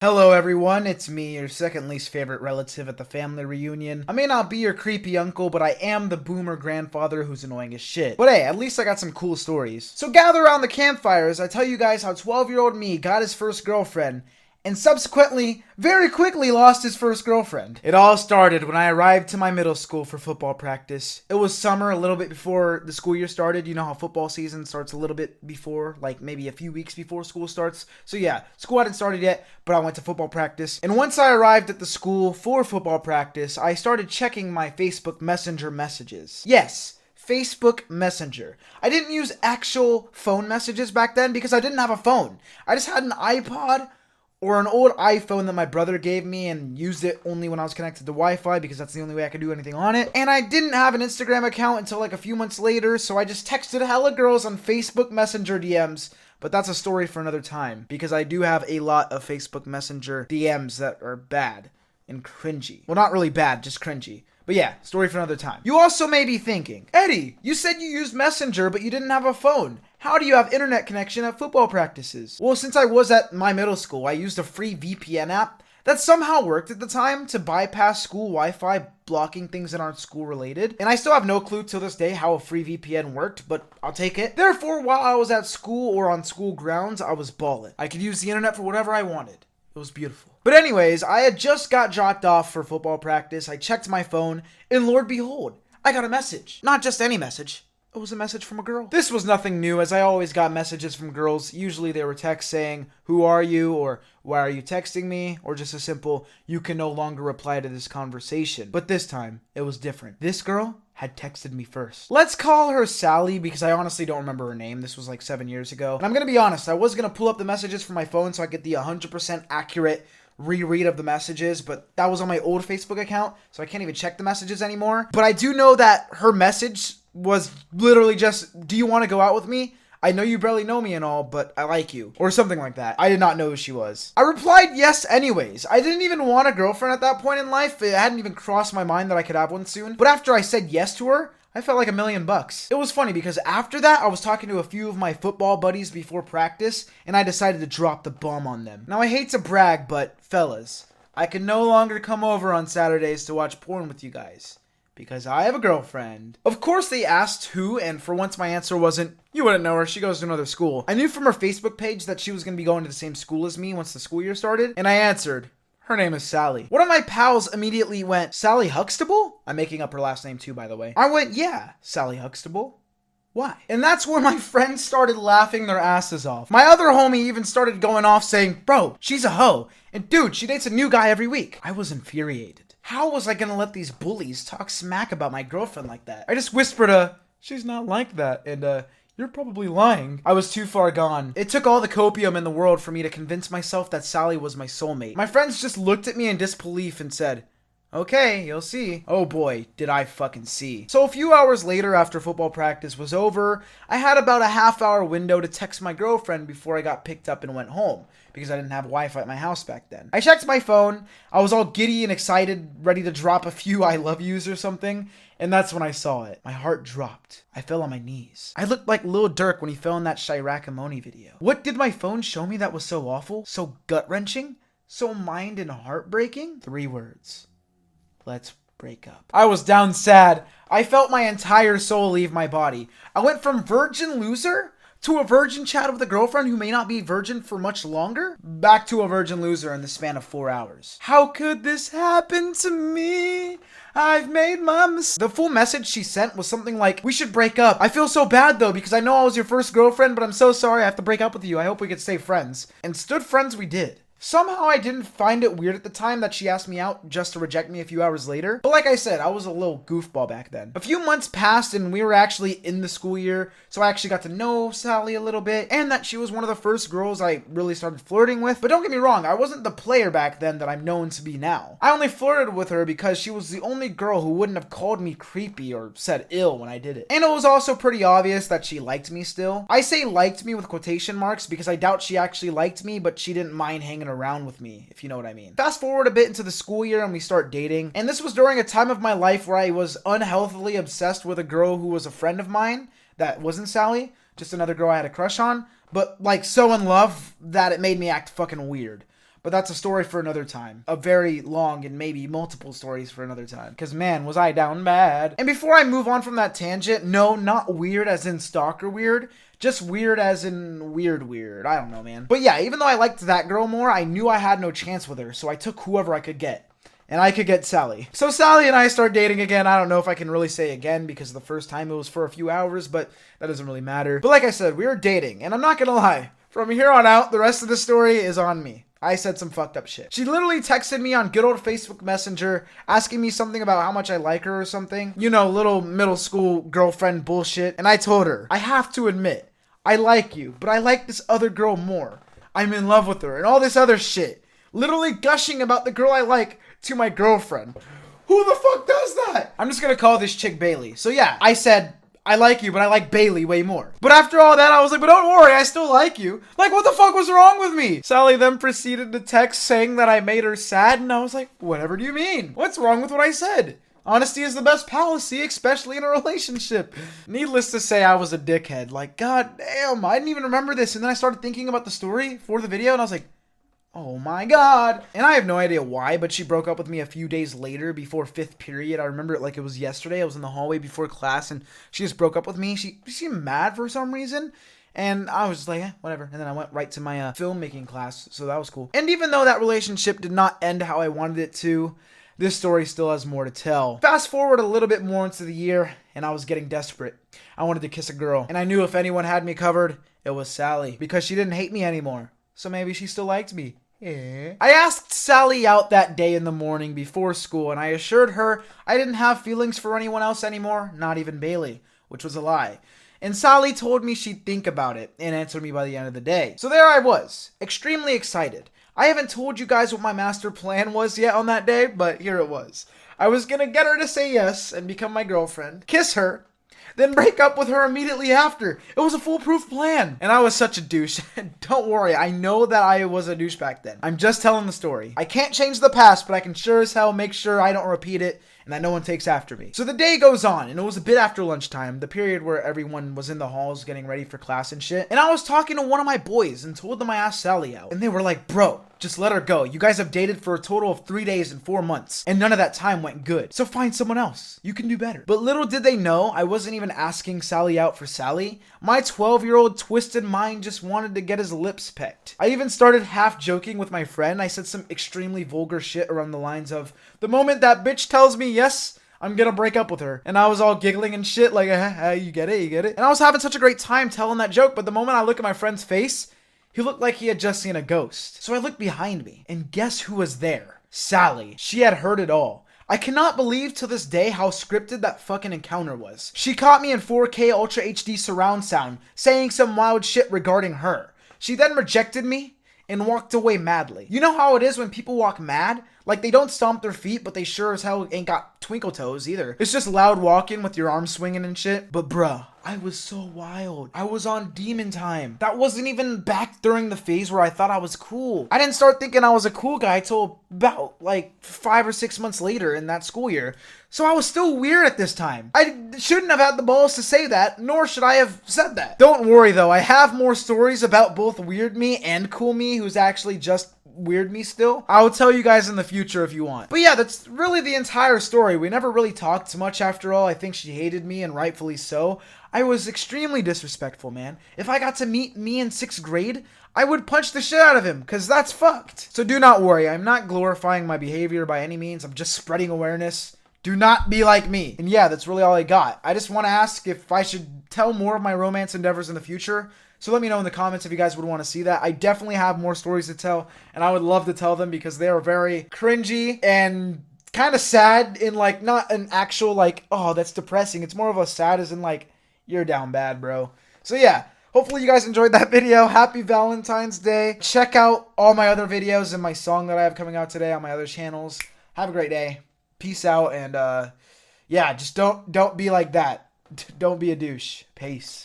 Hello everyone, it's me, your second least favorite relative at the family reunion. I may not be your creepy uncle, but I am the boomer grandfather who's annoying as shit. But hey, at least I got some cool stories. So gather around the campfires, I tell you guys how 12-year-old me got his first girlfriend, and subsequently, very quickly lost his first girlfriend. It all started when I arrived to my middle school for football practice. It was summer, a little bit before the school year started. You know how football season starts a little bit before, like maybe a few weeks before school starts. So yeah, school hadn't started yet, but I went to football practice. And once I arrived at the school for football practice, I started checking my Facebook Messenger messages. Yes, Facebook Messenger. I didn't use actual phone messages back then because I didn't have a phone. I just had an iPod or an old iPhone that my brother gave me and used it only when I was connected to Wi-Fi because that's the only way I could do anything on it. And I didn't have an Instagram account until like a few months later, so I just texted hella girls on Facebook Messenger DMs. But that's a story for another time because I do have a lot of Facebook Messenger DMs that are bad and cringy. Well, not really bad, just cringy. But yeah, story for another time. You also may be thinking, Eddie, you said you used Messenger, but you didn't have a phone. How do you have internet connection at football practices? Well, since I was at my middle school, I used a free VPN app that somehow worked at the time to bypass school Wi-Fi, blocking things that aren't school related. And I still have no clue till this day how a free VPN worked, but I'll take it. Therefore, while I was at school or on school grounds, I was ballin'. I could use the internet for whatever I wanted. It was beautiful. But anyways, I had just got dropped off for football practice. I checked my phone, and Lord behold, I got a message. Not just any message. It was a message from a girl. This was nothing new, as I always got messages from girls. Usually they were texts saying, "Who are you?" or "Why are you texting me?" or just a simple, "You can no longer reply to this conversation." But this time, it was different. This girl had texted me first. Let's call her Sally because I honestly don't remember her name. This was like 7 years ago. And I'm gonna be honest, I was gonna pull up the messages from my phone so I get the 100% accurate reread of the messages, but that was on my old Facebook account, so I can't even check the messages anymore. But I do know that her message was literally just, "Do you want to go out with me? I know you barely know me and all, but I like you." Or something like that. I did not know who she was. I replied yes anyways. I didn't even want a girlfriend at that point in life. It hadn't even crossed my mind that I could have one soon. But after I said yes to her, I felt like $1,000,000. It was funny because after that, I was talking to a few of my football buddies before practice, and I decided to drop the bomb on them. Now, I hate to brag, but fellas, I can no longer come over on Saturdays to watch porn with you guys because I have a girlfriend. Of course, they asked who, and for once my answer wasn't, "You wouldn't know her, she goes to another school." I knew from her Facebook page that she was going to be going to the same school as me once the school year started, and I answered, "Her name is Sally." One of my pals immediately went, "Sally Huxtable?" I'm making up her last name too, by the way. I went, "Yeah, Sally Huxtable. Why?" And that's where my friends started laughing their asses off. My other homie even started going off saying, "Bro, she's a hoe. And dude, she dates a new guy every week." I was infuriated. How was I gonna let these bullies talk smack about my girlfriend like that? I just whispered, "She's not like that, and you're probably lying." I was too far gone. It took all the copium in the world for me to convince myself that Sally was my soulmate. My friends just looked at me in disbelief and said, "Okay, you'll see." Oh boy, did I fucking see. So a few hours later, after football practice was over, I had about a half-hour window to text my girlfriend before I got picked up and went home, because I didn't have Wi-Fi at my house back then. I checked my phone, I was all giddy and excited, ready to drop a few "I love yous" or something, and that's when I saw it. My heart dropped. I fell on my knees. I looked like Lil Durk when he fell in that Chirac Amoni video. What did my phone show me that was so awful, so gut-wrenching, so mind and heartbreaking? 3 words. Let's break up. I was down sad. I felt my entire soul leave my body. I went from virgin loser to a virgin chat with a girlfriend who may not be virgin for much longer, back to a virgin loser in the span of 4 hours. How could this happen to me? I've made my mistake. The full message she sent was something like, "We should break up. I feel so bad though because I know I was your first girlfriend, but I'm so sorry I have to break up with you. I hope we could stay friends." And stood friends we did. Somehow I didn't find it weird at the time that she asked me out just to reject me a few hours later. But like I said, I was a little goofball back then. A few months passed and we were actually in the school year, so I actually got to know Sally a little bit, and that she was one of the first girls I really started flirting with. But don't get me wrong, I wasn't the player back then that I'm known to be now. I only flirted with her because she was the only girl who wouldn't have called me creepy or said ill when I did it. And it was also pretty obvious that she liked me still. I say liked me with quotation marks because I doubt she actually liked me, but she didn't mind hanging around with me, if you know what I mean. Fast forward a bit into the school year and we start dating, and this was during a time of my life where I was unhealthily obsessed with a girl who was a friend of mine that wasn't Sally, just another girl I had a crush on, but like so in love that it made me act fucking weird. But that's a story for another time. A very long and maybe multiple stories for another time. Because man, was I down bad. And before I move on from that tangent, no, not weird as in stalker weird. Just weird as in weird. I don't know, man. But yeah, even though I liked that girl more, I knew I had no chance with her. So I took whoever I could get. And I could get Sally. So Sally and I start dating again. I don't know if I can really say again because the first time it was for a few hours, but that doesn't really matter. But like I said, we were dating. And I'm not gonna lie. From here on out, the rest of the story is on me. I said some fucked up shit. She literally texted me on good old Facebook Messenger asking me something about how much I like her or something. You know, little middle school girlfriend bullshit. And I told her, I have to admit, I like you, but I like this other girl more. I'm in love with her and all this other shit. Literally gushing about the girl I like to my girlfriend. Who the fuck does that? I'm just gonna call this chick Bailey. So yeah, I said, I like you, but I like Bailey way more. But after all that, I was like, but don't worry, I still like you. Like, what the fuck was wrong with me? Sally then proceeded to text saying that I made her sad, and I was like, whatever do you mean? What's wrong with what I said? Honesty is the best policy, especially in a relationship. Needless to say, I was a dickhead. Like, god damn, I didn't even remember this. And then I started thinking about the story for the video, and I was like, oh my god. And I have no idea why, but she broke up with me a few days later before 5th period. I remember it like it was yesterday. I was in the hallway before class and she just broke up with me. She seemed mad for some reason. And I was just like, whatever. And then I went right to my filmmaking class. So that was cool. And even though that relationship did not end how I wanted it to, this story still has more to tell. Fast forward a little bit more into the year and I was getting desperate. I wanted to kiss a girl. And I knew if anyone had me covered, it was Sally. Because she didn't hate me anymore. So maybe she still liked me. Yeah. I asked Sally out that day in the morning before school, and I assured her I didn't have feelings for anyone else anymore, not even Bailey, which was a lie. And Sally told me she'd think about it and answer me by the end of the day. So there I was, extremely excited. I haven't told you guys what my master plan was yet on that day, but here it was. I was gonna get her to say yes and become my girlfriend, kiss her, then break up with her immediately after. It was a foolproof plan. And I was such a douche. Don't worry, I know that I was a douche back then. I'm just telling the story. I can't change the past, but I can sure as hell make sure I don't repeat it and that no one takes after me. So the day goes on, and it was a bit after lunchtime, the period where everyone was in the halls getting ready for class and shit. And I was talking to one of my boys and told them I asked Sally out. And they were like, bro, just let her go. You guys have dated for a total of 3 days and 4 months, and none of that time went good. So find someone else. You can do better. But little did they know, I wasn't even asking Sally out for Sally. My 12-year-old twisted mind just wanted to get his lips pecked. I even started half joking with my friend. I said some extremely vulgar shit around the lines of, the moment that bitch tells me yes, I'm gonna break up with her. And I was all giggling and shit like, you get it, you get it. And I was having such a great time telling that joke, but the moment I look at my friend's face, he looked like he had just seen a ghost. So I looked behind me, and guess who was there? Sally. She had heard it all. I cannot believe to this day how scripted that fucking encounter was. She caught me in 4K Ultra HD surround sound, saying some wild shit regarding her. She then rejected me and walked away madly. You know how it is when people walk mad? Like, they don't stomp their feet, but they sure as hell ain't got twinkle toes either. It's just loud walking with your arms swinging and shit. But bruh, I was so wild. I was on demon time. That wasn't even back during the phase where I thought I was cool. I didn't start thinking I was a cool guy till about like 5 or 6 months later in that school year. So I was still weird at this time. I shouldn't have had the balls to say that, nor should I have said that. Don't worry though, I have more stories about both weird me and cool me who's actually just weird me still. I will tell you guys in the future if you want. But yeah, that's really the entire story. We never really talked much after all. I think she hated me, and rightfully so. I was extremely disrespectful, man. If I got to meet me in 6th grade, I would punch the shit out of him, because that's fucked. So do not worry, I'm not glorifying my behavior by any means. I'm just spreading awareness. Do not be like me. And yeah, that's really all I got. I just want to ask if I should tell more of my romance endeavors in the future. So let me know in the comments if you guys would want to see that. I definitely have more stories to tell, and I would love to tell them because they are very cringy and kind of sad in like, not an actual like, oh, that's depressing. It's more of a sad as in like, you're down bad, bro. So yeah, hopefully you guys enjoyed that video. Happy Valentine's Day. Check out all my other videos and my song that I have coming out today on my other channels. Have a great day. Peace out, and yeah, just don't be like that. Don't be a douche. Peace.